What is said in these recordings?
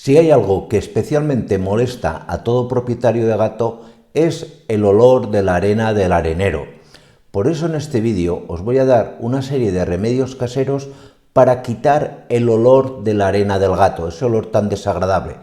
Si hay algo que especialmente molesta a todo propietario de gato es el olor de la arena del arenero. Por eso en este vídeo os voy a dar una serie de remedios caseros para quitar el olor de la arena del gato, ese olor tan desagradable.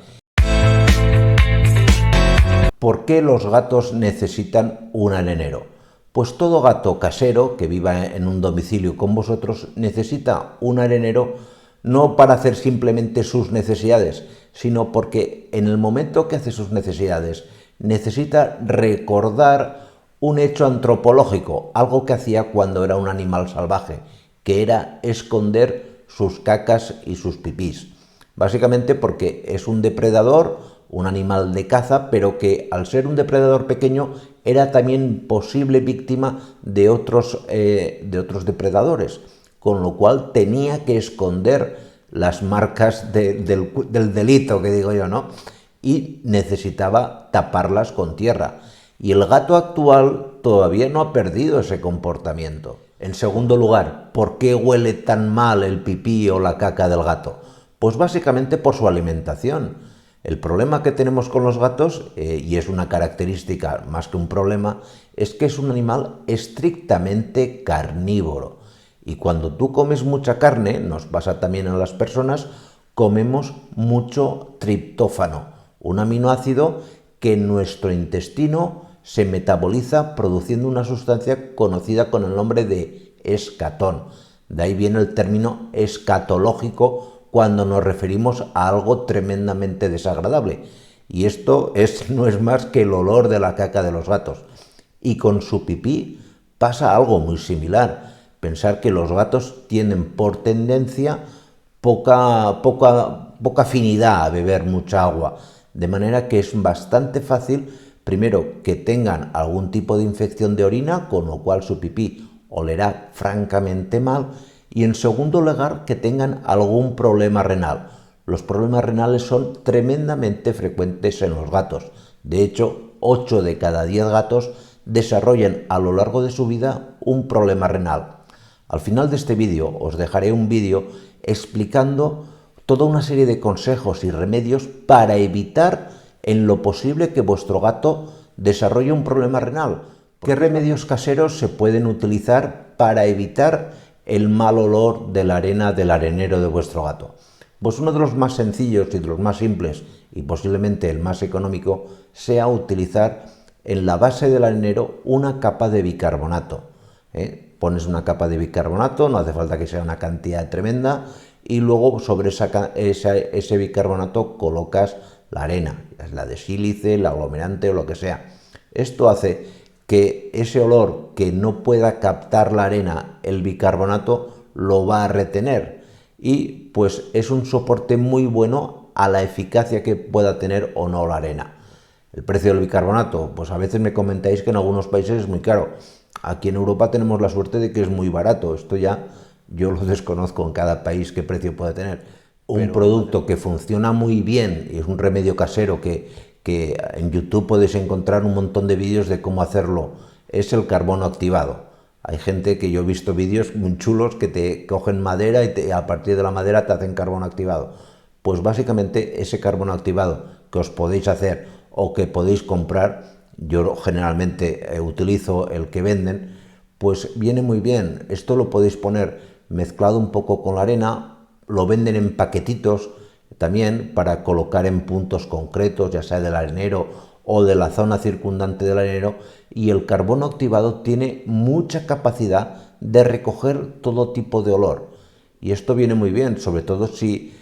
¿Por qué los gatos necesitan un arenero? Pues todo gato casero que viva en un domicilio con vosotros necesita un arenero no para hacer simplemente sus necesidades, sino porque en el momento que hace sus necesidades necesita recordar un hecho antropológico, algo que hacía cuando era un animal salvaje, que era esconder sus cacas y sus pipís. Básicamente porque es un depredador, un animal de caza, pero que al ser un depredador pequeño era también posible víctima de otros depredadores, con lo cual tenía que esconder las marcas del delito, que digo yo, ¿no? Y necesitaba taparlas con tierra. Y el gato actual todavía no ha perdido ese comportamiento. En segundo lugar, ¿por qué huele tan mal el pipí o la caca del gato? Pues básicamente por su alimentación. El problema que tenemos con los gatos, y es una característica más que un problema, es que es un animal estrictamente carnívoro. Y cuando tú comes mucha carne, nos pasa también a las personas, comemos mucho triptófano, un aminoácido que en nuestro intestino se metaboliza produciendo una sustancia conocida con el nombre de escatón. De ahí viene el término escatológico cuando nos referimos a algo tremendamente desagradable. Y esto no es más que el olor de la caca de los gatos. Y con su pipí pasa algo muy similar. Pensar que los gatos tienen por tendencia poca afinidad a beber mucha agua. De manera que es bastante fácil, primero, que tengan algún tipo de infección de orina, con lo cual su pipí olerá francamente mal, y en segundo lugar, que tengan algún problema renal. Los problemas renales son tremendamente frecuentes en los gatos. De hecho, 8 de cada 10 gatos desarrollan a lo largo de su vida un problema renal. Al final de este vídeo os dejaré un vídeo explicando toda una serie de consejos y remedios para evitar en lo posible que vuestro gato desarrolle un problema renal. ¿Qué remedios caseros se pueden utilizar para evitar el mal olor de la arena del arenero de vuestro gato? Pues uno de los más sencillos y de los más simples, y posiblemente el más económico, sea utilizar en la base del arenero una capa de bicarbonato. Pones una capa de bicarbonato, no hace falta que sea una cantidad tremenda, y luego sobre ese bicarbonato colocas la arena, la de sílice, el aglomerante o lo que sea. Esto hace que ese olor que no pueda captar la arena, el bicarbonato lo va a retener, y pues es un soporte muy bueno a la eficacia que pueda tener o no la arena. El precio del bicarbonato, pues a veces me comentáis que en algunos países es muy caro. Aquí en Europa tenemos la suerte de que es muy barato. Esto ya yo lo desconozco en cada país qué precio puede tener. Un producto que funciona muy bien y es un remedio casero que en YouTube podéis encontrar un montón de vídeos de cómo hacerlo, es el carbono activado. Hay gente que yo he visto vídeos muy chulos que te cogen madera y a partir de la madera te hacen carbono activado. Pues básicamente ese carbono activado que os podéis hacer o que podéis comprar, yo generalmente utilizo el que venden, pues viene muy bien. Esto lo podéis poner mezclado un poco con la arena, lo venden en paquetitos también para colocar en puntos concretos, ya sea del arenero o de la zona circundante del arenero, y el carbono activado tiene mucha capacidad de recoger todo tipo de olor. Y esto viene muy bien, sobre todo si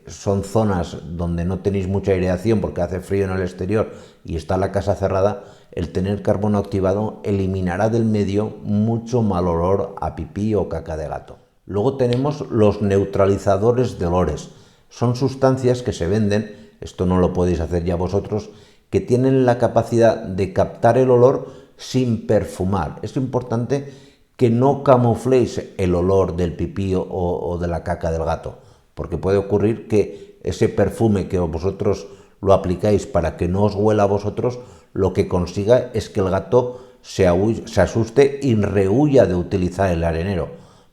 son zonas donde no tenéis mucha aireación porque hace frío en el exterior y está la casa cerrada. El tener carbono activado eliminará del medio mucho mal olor a pipí o caca de gato. Luego tenemos los neutralizadores de olores. Son sustancias que se venden, esto no lo podéis hacer ya vosotros, que tienen la capacidad de captar el olor sin perfumar. Es importante que no camufléis el olor del pipí o de la caca del gato, porque puede ocurrir que ese perfume que vosotros lo aplicáis para que no os huela a vosotros, lo que consiga es que el gato se asuste y rehuya de utilizar el arenero.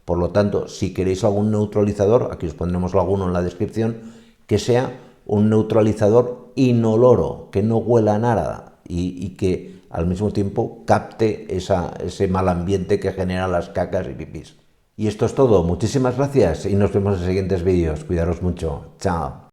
Por lo tanto, si queréis algún neutralizador, aquí os pondremos alguno en la descripción, que sea un neutralizador inoloro, que no huela a nada y que al mismo tiempo capte ese mal ambiente que generan las cacas y pipís. Y esto es todo, muchísimas gracias y nos vemos en siguientes vídeos. Cuidaros mucho, chao.